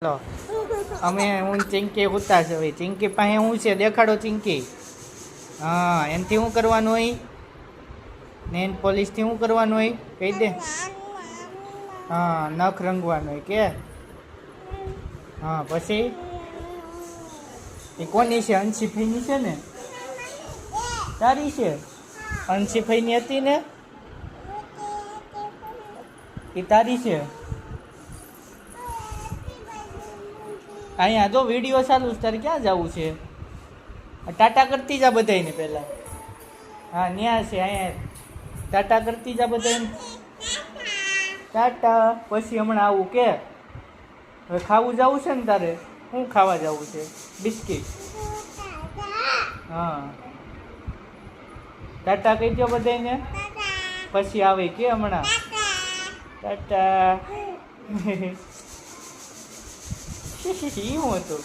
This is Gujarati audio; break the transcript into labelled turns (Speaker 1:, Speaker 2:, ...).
Speaker 1: લો અમે હું ચિંકી ઉતા છે ભાઈ. ચિંકી પાસે શું છે દેખાડો ચિંકી. હા, એનાથી શું કરવાનું હોય? નેન પોલિશથી શું કરવાનું હોય કહી દે. હા, નખ રંગવાનું હોય કે. હા, પછી એ કોની છે? અંશીફઈની છે ને? તારી છે? અંશીફઈની હતી ને એ તારી છે. અહીંયા જો વિડીયો ચાલુ છે, તારે ક્યાં જવું છે? ટાટા કરતી જા બધાને પહેલા. હા, ન્યા છે અહીંયા. ટાટા કરતી જા બધાને. ટાટા. પછી હમણાં આવું કે હવે ખાવું જવું છે ને તારે? શું ખાવા જવું છે? બિસ્કિટ. હા, ટાટા કહી દો બધાને. પછી આવે કે હમણાં ટાટા. શું હતું?